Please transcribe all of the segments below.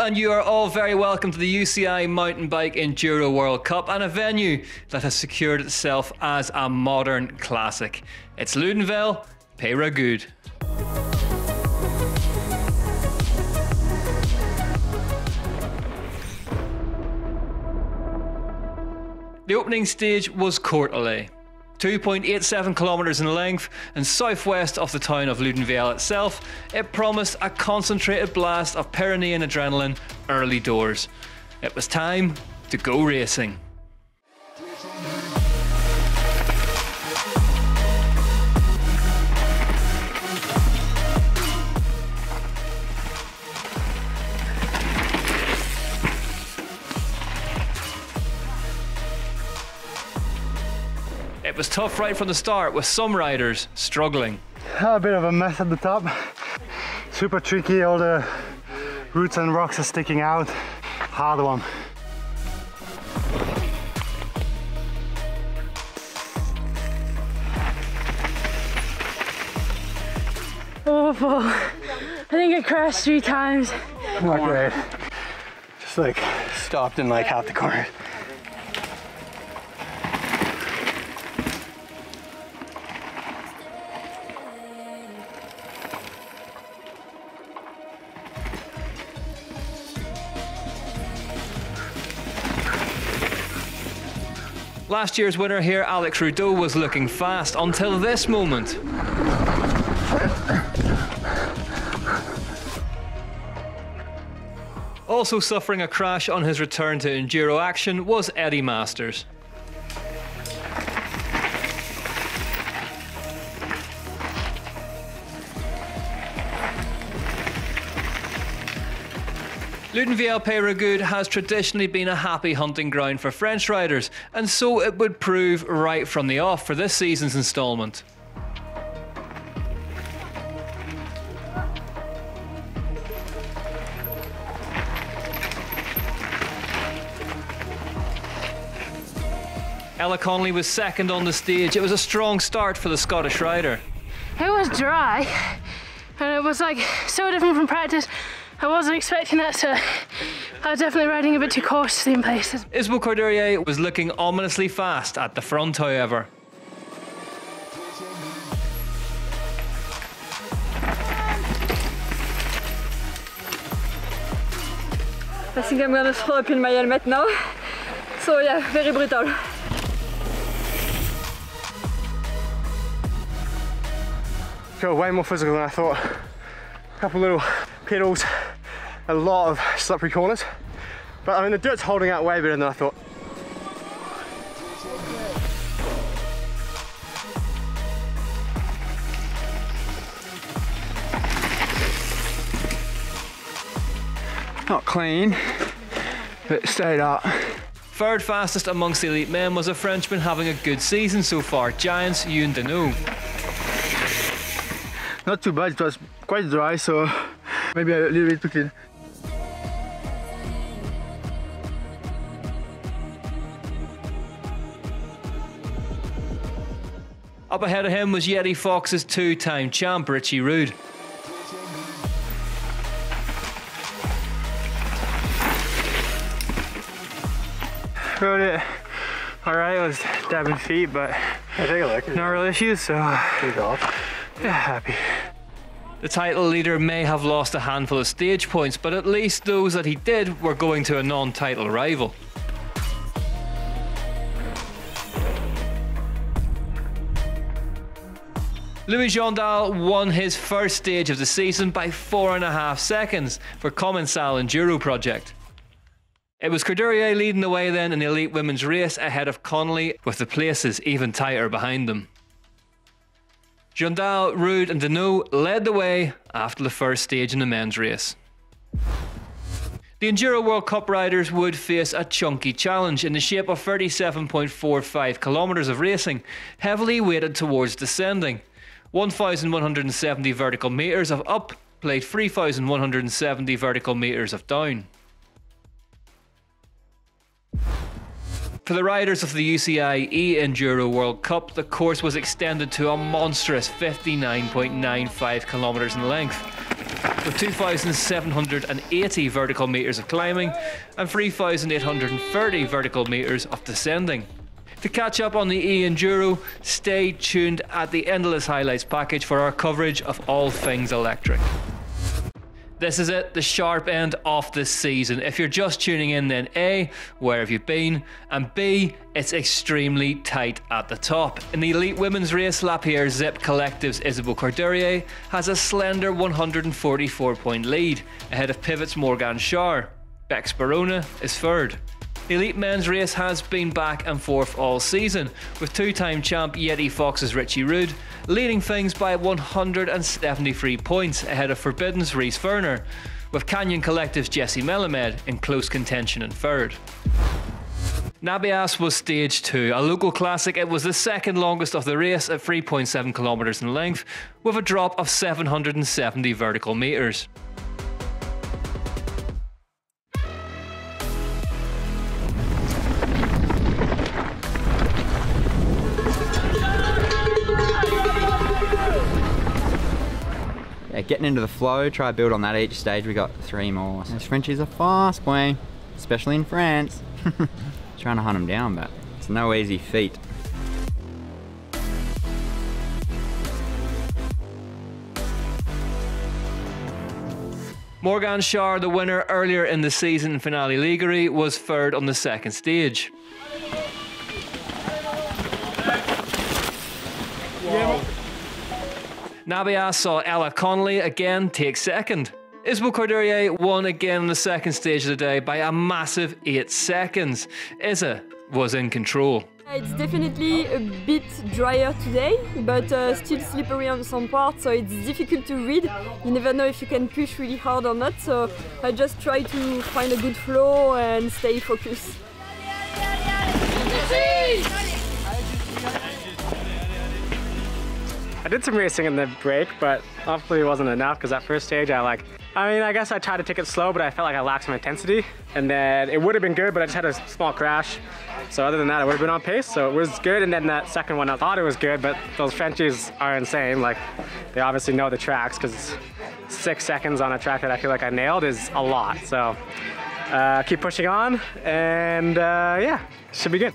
and you are all very welcome to the UCI Mountain Bike Enduro World Cup and a venue that has secured itself as a modern classic. It's Loudenvielle Peyragudes. The opening stage was Courtelay, 2.87 kilometres in length and southwest of the town of Loudenvielle itself. It promised a concentrated blast of Pyrenean adrenaline early doors. It was time to go racing. It was tough right from the start, with some riders struggling. A bit of a mess at the top. Super tricky, all the roots and rocks are sticking out. Hard one. Awful. I think I crashed 3 times. Not great. Just like stopped in like half the corner. Last year's winner here, Alex Rudeau, was looking fast until this moment. Also suffering a crash on his return to enduro action was Eddie Masters. Loudenvielle Peyragudes has traditionally been a happy hunting ground for French riders, and so it would prove right from the off for this season's instalment. Ella Connolly was second on the stage. It was a strong start for the Scottish rider. It was dry, and it was like so different from practice. I wasn't expecting that, so I was definitely riding a bit too cautiously in places. Isabelle Courdurier was looking ominously fast at the front, however. I think I'm gonna throw up in my helmet now. So yeah, very brutal. Feel way more physical than I thought. A couple little pedals, a lot of slippery corners. But I mean, the dirt's holding out way better than I thought. Not clean, but stayed up. Third fastest amongst the elite men was a Frenchman having a good season so far, Giant's E-enduro. Not too bad, it was quite dry, so maybe a little bit too clean. Up ahead of him was Yeti Fox's 2-time champ, Richie Rude. Rode it alright, I was dabbing feet, but I think I like it. No real issues, so yeah, happy. The title leader may have lost a handful of stage points, but at least those that he did were going to a non-title rival. Louis Jondal won his first stage of the season by 4.5 seconds for Commencal Enduro project. It was Courdurier leading the way then in the elite women's race ahead of Connolly, with the places even tighter behind them. Jondal, Rude and Deneau led the way after the first stage in the men's race. The Enduro World Cup riders would face a chunky challenge in the shape of 37.45 kilometres of racing, heavily weighted towards descending. 1,170 vertical metres of up played 3,170 vertical metres of down. For the riders of the UCI Enduro World Cup, the course was extended to a monstrous 59.95 kilometres in length. with 2,780 vertical metres of climbing and 3,830 vertical metres of descending. To catch up on the E-enduro, stay tuned at the end of this highlights package for our coverage of all things electric. This is it, the sharp end of this season. If you're just tuning in, then A, where have you been? And B, it's extremely tight at the top. In the elite women's race, Lapierre Zip Collective's Isabelle Courdurier has a slender 144-point lead, ahead of Pivot's Morgan Schar. Bex Barona is third. The elite men's race has been back and forth all season, with two-time champ Yeti Fox's Richie Rude leading things by 173 points ahead of Forbidden's Reese Werner, with Canyon Collective's Jesse Melamed in close contention in third. Nabias was stage 2, a local classic. It was the second longest of the race at 3.7 kilometres in length, with a drop of 770 vertical metres. Getting into the flow, try to build on that each stage. We got 3 more. Those Frenchies are fast, boy, especially in France. Trying to hunt them down, but it's no easy feat. Morgan Schar, the winner earlier in the season in Finale Ligure, was third on the second stage. Wow. Nabias saw Ella Connolly again take second. Isabelle Courdurier won again on the second stage of the day by a massive 8 seconds. Isa was in control. It's definitely a bit drier today, but still slippery on some parts, so it's difficult to read. You never know if you can push really hard or not, so I just try to find a good flow and stay focused. I did some racing in the break, but hopefully it wasn't enough because that first stage I guess I tried to take it slow, but I felt like I lacked some intensity. And then it would have been good, but I just had a small crash. So other than that, I would have been on pace, so it was good. And then that second one, I thought it was good, but those Frenchies are insane. Like, they obviously know the tracks, because 6 seconds on a track that I feel like I nailed is a lot. So keep pushing on, and yeah, should be good.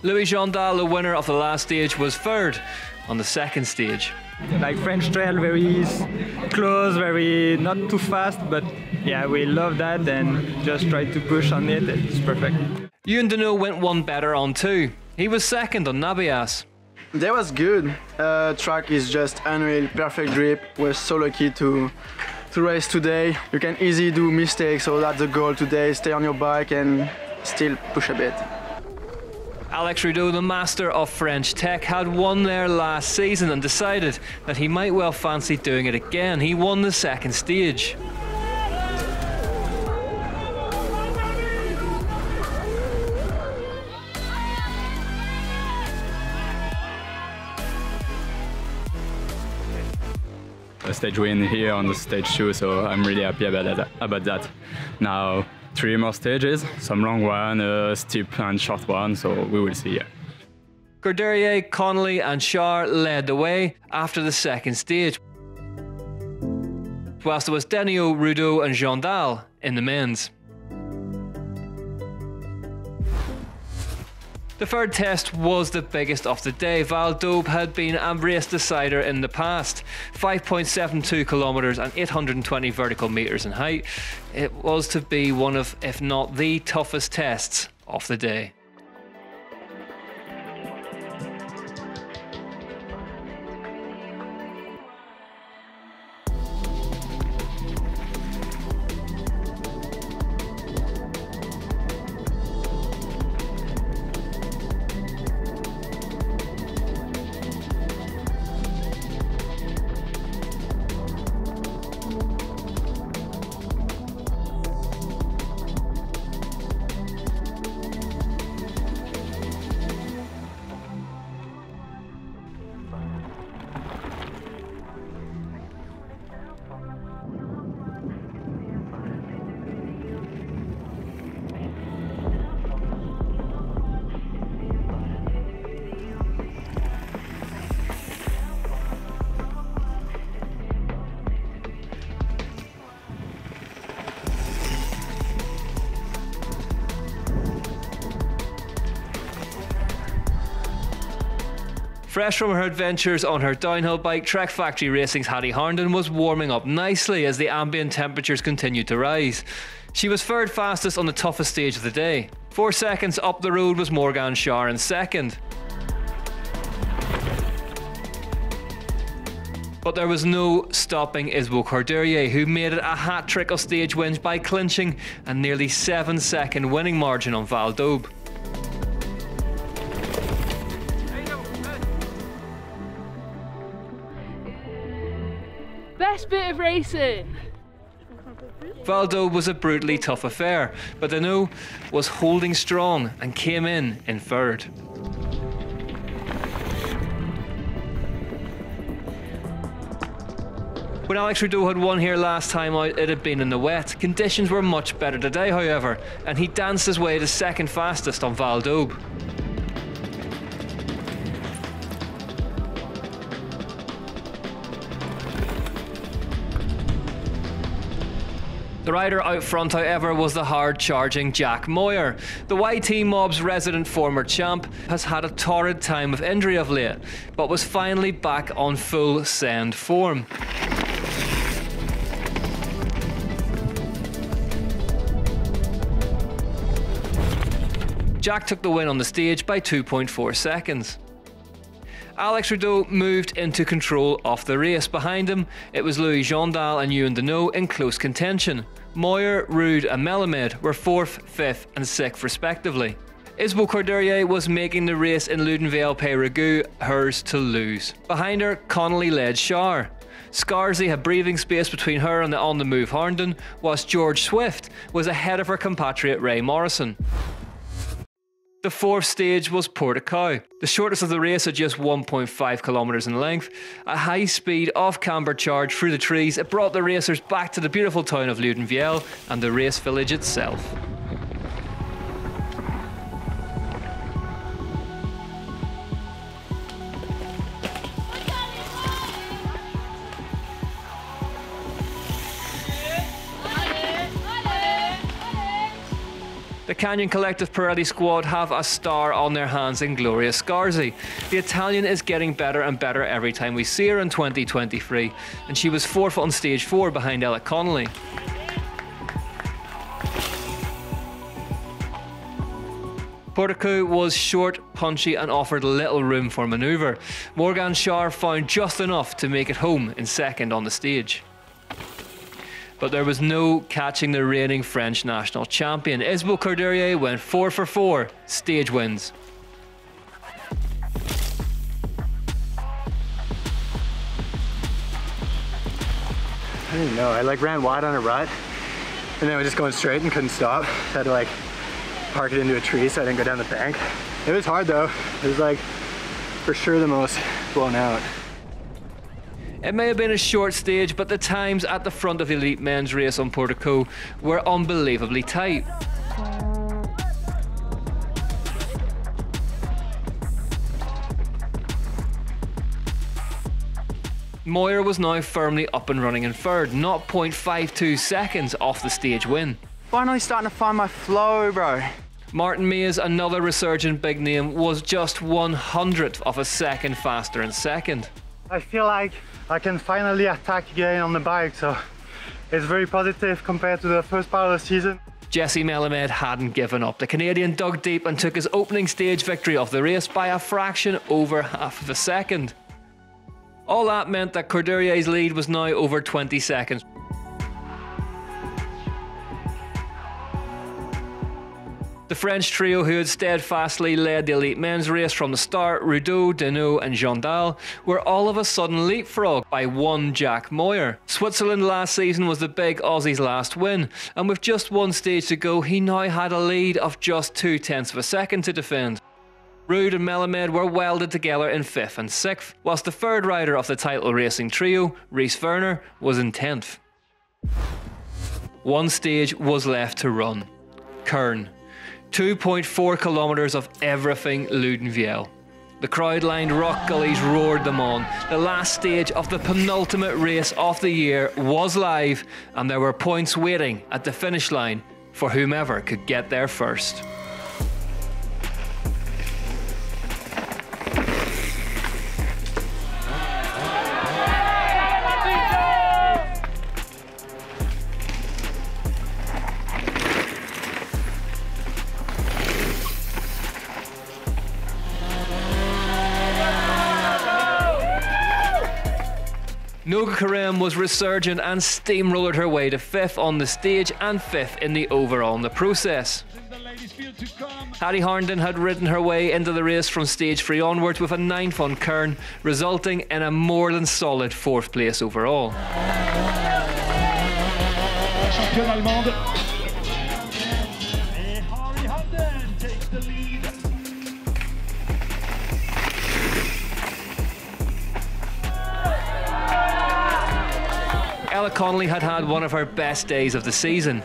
Louis Jondal, the winner of the last stage, was third on the second stage. Like French trail, very close, very not too fast, but yeah, we love that and just try to push on it. It's perfect. E-enduro went one better on 2. He was second on Nabias. That was good. Track is just unreal, perfect grip. We're so lucky to race today. You can easily do mistakes, so that's the goal today. Stay on your bike and still push a bit. Alex Rideau, the master of French tech, had won there last season and decided that he might well fancy doing it again. He won the second stage. A stage win here on the stage 2, so I'm really happy about that. Now 3 more stages, some long one, a steep and short one, so we will see. Courdurier, Connolly and Schar led the way after the second stage, whilst there was Denio, Rideau and Jondal in the men's. The third test was the biggest of the day. Val d'Aube had been a race decider in the past. 5.72 kilometres and 820 vertical metres in height. It was to be one of, if not the toughest tests of the day. Fresh from her adventures on her downhill bike, Trek Factory Racing's Hattie Harnden was warming up nicely as the ambient temperatures continued to rise. She was third fastest on the toughest stage of the day. 4 seconds up the road was Morgan Schär in second. But there was no stopping Isbo Cordelier, who made it a hat-trick of stage wins by clinching a nearly 7-second winning margin on Val d'Aube. Best bit of racing. Val d'Aube was a brutally tough affair, but Deneau was holding strong and came in third. When Alex Rudeau had won here last time out, it had been in the wet. Conditions were much better today, however, and he danced his way to second fastest on Val d'Aube. The rider out front, however, was the hard-charging Jack Moyer. The YT Mob's resident former champ has had a torrid time of injury of late, but was finally back on full send form. Jack took the win on the stage by 2.4 seconds. Alex Rudeau moved into control of the race. Behind him, it was Louis Jondal and Ewan Deneau in close contention. Moyer, Rude and Melamed were 4th, 5th and 6th respectively. Isbo Cordelier was making the race in Loudenvielle Peyragudes hers to lose. Behind her, Connolly led Schär. Scarzy had breathing space between her and the on-the-move Harnden, whilst George Swift was ahead of her compatriot Ray Morrison. The 4th stage was Portico, the shortest of the race at just 1.5 kilometres in length. A high speed off-camber charge through the trees, it brought the racers back to the beautiful town of Loudenvielle and the race village itself. The Canyon Collective Pirelli squad have a star on their hands in Gloria Scarzy. The Italian is getting better and better every time we see her in 2023, and she was 4th on stage 4 behind Ella Connolly. Portico was short, punchy and offered little room for manoeuvre. Morgan Schär found just enough to make it home in second on the stage. But there was no catching the reigning French national champion. Isbo Cordelier went 4 for 4 stage wins. I didn't know, I ran wide on a rut and then I was just going straight and couldn't stop. I had to park it into a tree so I didn't go down the bank. It was hard though. It was for sure the most blown out. It may have been a short stage, but the times at the front of the elite men's race on Portico were unbelievably tight. Moyer was now firmly up and running in third, 0.52 seconds off the stage win. Finally starting to find my flow, bro. Martin Mays, another resurgent big name, was just 1/100th of a second faster in second. I feel like I can finally attack again on the bike, so it's very positive compared to the first part of the season. Jesse Melamed hadn't given up. The Canadian dug deep and took his opening stage victory of the race by a fraction over half of a second. All that meant that Cordelier's lead was now over 20 seconds. The French trio, who had steadfastly led the elite men's race from the start, Rudeau, Deneau and Jondal, were all of a sudden leapfrogged by one Jack Moyer. Switzerland last season was the big Aussie's last win, and with just one stage to go, he now had a lead of just 0.2 of a second to defend. Rude and Melamed were welded together in 5th and 6th, whilst the third rider of the title racing trio, Rhys Werner, was in 10th. One stage was left to run. Kern. 2.4 kilometres of everything Loudenvielle. The crowd-lined rock gullies roared them on. The last stage of the penultimate race of the year was live, and there were points waiting at the finish line for whomever could get there first. Noga Karem was resurgent and steamrollered her way to 5th on the stage and 5th in the overall in the process. Hattie Harnden had ridden her way into the race from stage 3 onwards with a 9th on Kern, resulting in a more than solid 4th place overall. Championne allemande. And Hattie Harnden takes the lead. Ella Connolly had had one of her best days of the season,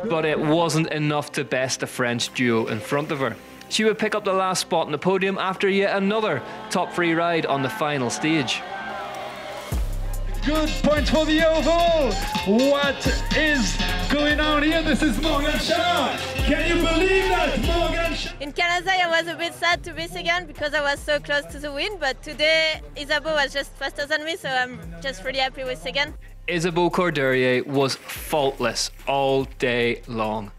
but it wasn't enough to best the French duo in front of her. She would pick up the last spot on the podium after yet another top 3 ride on the final stage. Good point for the overall. What is going on here? This is Morgan Shaw. Can you believe that, Morgan Shaw? In Canada, I was a bit sad to be second because I was so close to the win, but today Isabeau was just faster than me, so I'm just really happy with second. Isabeau Courdurier was faultless all day long,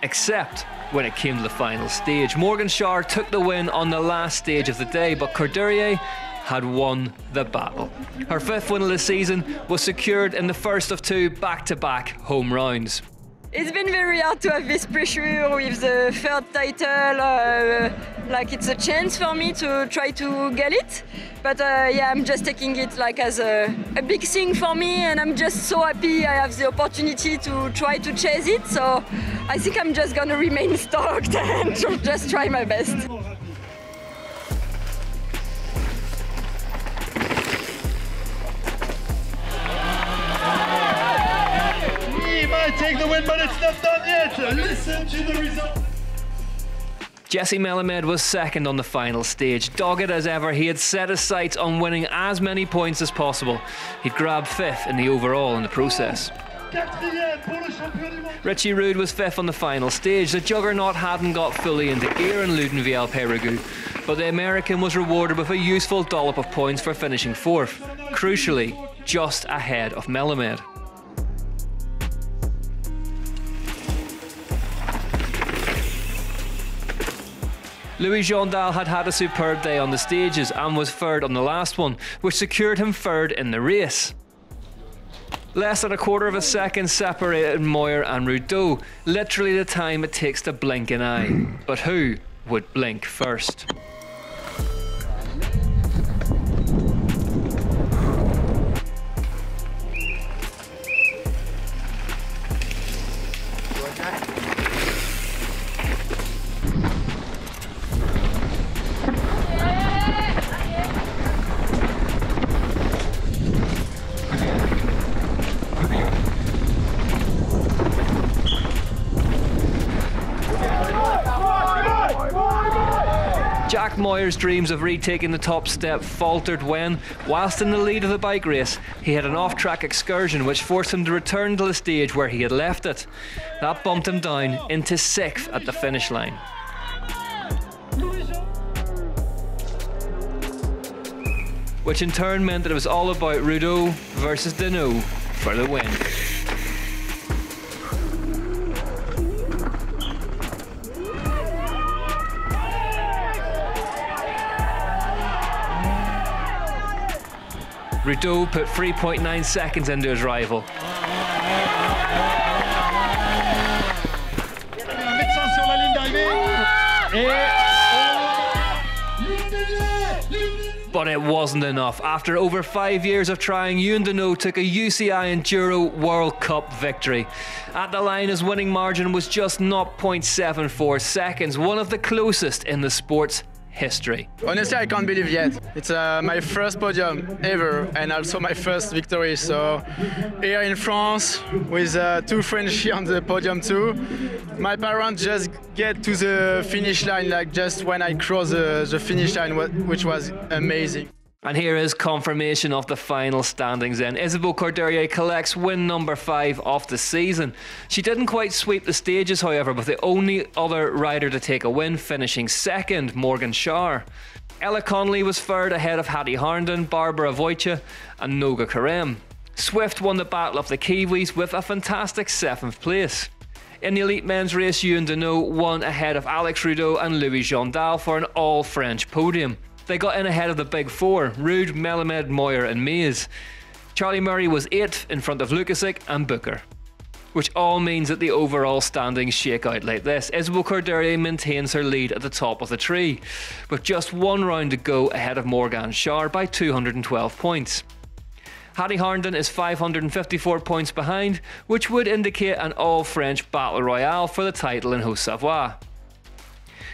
except when it came to the final stage. Morgan Shaw took the win on the last stage of the day, but Courdurier had won the battle. Her 5th win of the season was secured in the first of 2 back-to-back home rounds. It's been very hard to have this pressure with the 3rd title, like it's a chance for me to try to get it. But yeah, I'm just taking it like as a big thing for me, and I'm just so happy I have the opportunity to try to chase it. So I think I'm just gonna remain stoked and just try my best. Take the win, but it's not done yet. Listen to the result. Jesse Melamed was 2nd on the final stage. Dogged as ever, he had set his sights on winning as many points as possible. He'd grabbed 5th in the overall in the process. Richie Rude was 5th on the final stage. The juggernaut hadn't got fully into gear in Loudenvielle Peyragudes, but the American was rewarded with a useful dollop of points for finishing 4th, crucially just ahead of Melamed. Louis Jondal had had a superb day on the stages and was 3rd on the last one, which secured him 3rd in the race. Less than a quarter of a second separated Moyer and Rudeau, literally the time it takes to blink an eye. But who would blink first? Jack Moyer's dreams of retaking the top step faltered when, whilst in the lead of the bike race, he had an off-track excursion which forced him to return to the stage where he had left it. That bumped him down into 6th at the finish line. Which in turn meant that it was all about Rudeau versus Deneau for the win. Rudeau put 3.9 seconds into his rival. But it wasn't enough. After over 5 years of trying, Deneau took a UCI Enduro World Cup victory. At the line, his winning margin was just 0.74 seconds, one of the closest in the sport's history. Honestly, I can't believe yet. It's my first podium ever and also my first victory. So here in France with 2 French on the podium too. My parents just get to the finish line like just when I cross the finish line, which was amazing. And here is confirmation of the final standings then. Isabeau Courdurier collects win number 5 of the season. She didn't quite sweep the stages, however, with the only other rider to take a win finishing 2nd, Morgan Shaw. Ella Connolly was 3rd ahead of Hattie Harnden, Barbara Wojcik and Noga Karem. Swift won the Battle of the Kiwis with a fantastic 7th place. In the elite men's race, Deneau won ahead of Alex Rudeau and Louis Jondal for an all-French podium. They got in ahead of the big 4, Rude, Melamed, Moyer and Mays. Charlie Murray was 8th in front of Lukasic and Booker, which all means that the overall standings shake out like this. Isabel Cordelia maintains her lead at the top of the tree, with just one round to go ahead of Morgane Schauer by 212 points. Hattie Harnden is 554 points behind, which would indicate an all-French battle royale for the title in Haute-Savoie.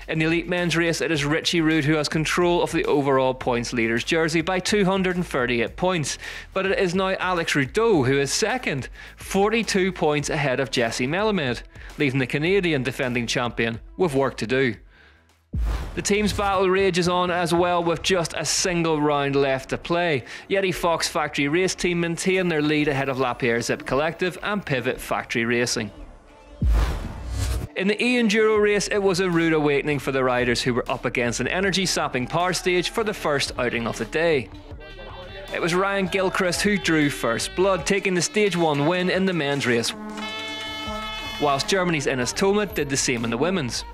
In the elite men's race, it is Richie Rude who has control of the overall points leader's jersey by 238 points, but it is now Alex Rudeau who is second, 42 points ahead of Jesse Melamed, leaving the Canadian defending champion with work to do. The team's battle rages on as well, with just a single round left to play. Yeti Fox Factory Race Team maintain their lead ahead of Lapierre Zip Collective and Pivot Factory Racing. In the E-enduro race, it was a rude awakening for the riders who were up against an energy-sapping power stage for the first outing of the day. It was Ryan Gilchrist who drew first blood, taking the Stage 1 win in the men's race, whilst Germany's Ines Thoma did the same in the women's.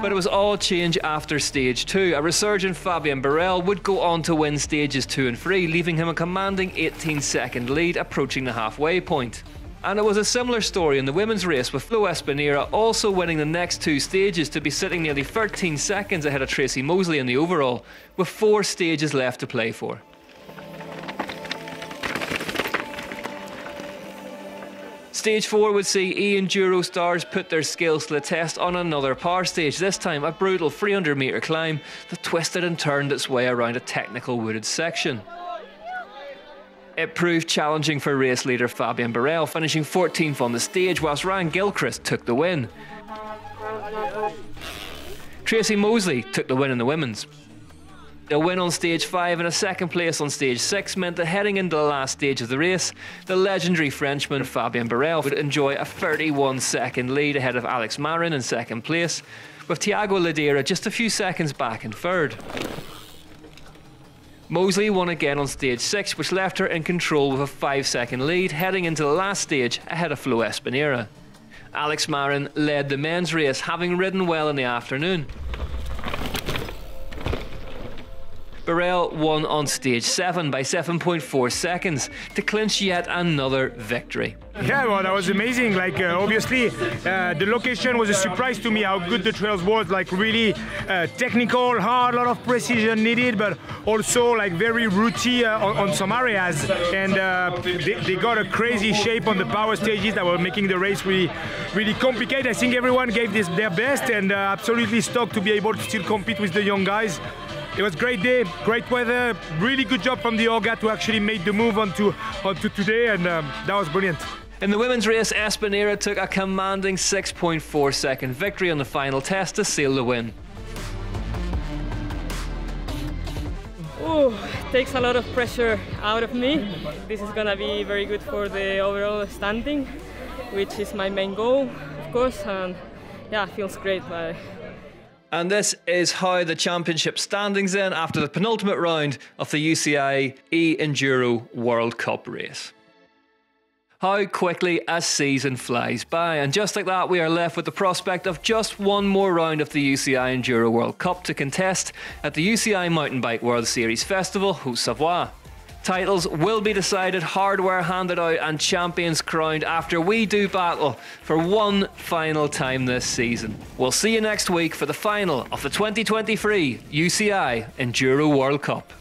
But it was all change after Stage 2. A resurgent Fabien Barel would go on to win Stages 2 and 3, leaving him a commanding 18-second lead approaching the halfway point. And it was a similar story in the women's race, with Flo Espinera also winning the next 2 stages to be sitting nearly 13 seconds ahead of Tracy Mosley in the overall, with 4 stages left to play for. Stage 4 would see E-enduro stars put their skills to the test on another power stage, this time a brutal 300 metre climb that twisted and turned its way around a technical wooded section. It proved challenging for race leader Fabien Barel, finishing 14th on the stage, whilst Ryan Gilchrist took the win. Tracy Mosley took the win in the women's. A win on Stage 5 and a second place on Stage 6 meant that heading into the last stage of the race, the legendary Frenchman Fabien Barel would enjoy a 31-second lead ahead of Alex Marin in second place, with Thiago Ladera just a few seconds back in third. Mosley won again on Stage 6, which left her in control with a 5-second lead heading into the last stage ahead of Flo Espinera. Alex Marin led the men's race, having ridden well in the afternoon. Barel won on Stage 7 by 7.4 seconds to clinch yet another victory. Yeah, well, that was amazing. Obviously, the location was a surprise to me, how good the trails was. Really technical, hard, a lot of precision needed, but also very rooty on some areas. And they got a crazy shape on the power stages that were making the race really complicated. I think everyone gave their best, and absolutely stoked to be able to still compete with the young guys. It was a great day, great weather, really good job from the Orga to actually make the move onto today, and that was brilliant. In the women's race, Espinera took a commanding 6.4 second victory on the final test to seal the win. Oh, it takes a lot of pressure out of me. This is gonna be very good for the overall standing, which is my main goal, of course, and yeah, it feels great. And this is how the championship standings in after the penultimate round of the UCI Enduro World Cup race. How quickly a season flies by, and just like that we are left with the prospect of just one more round of the UCI Enduro World Cup to contest at the UCI Mountain Bike World Series Festival, Haute-Savoie. Titles will be decided, hardware handed out and champions crowned after we do battle for one final time this season. We'll see you next week for the final of the 2023 UCI Enduro World Cup.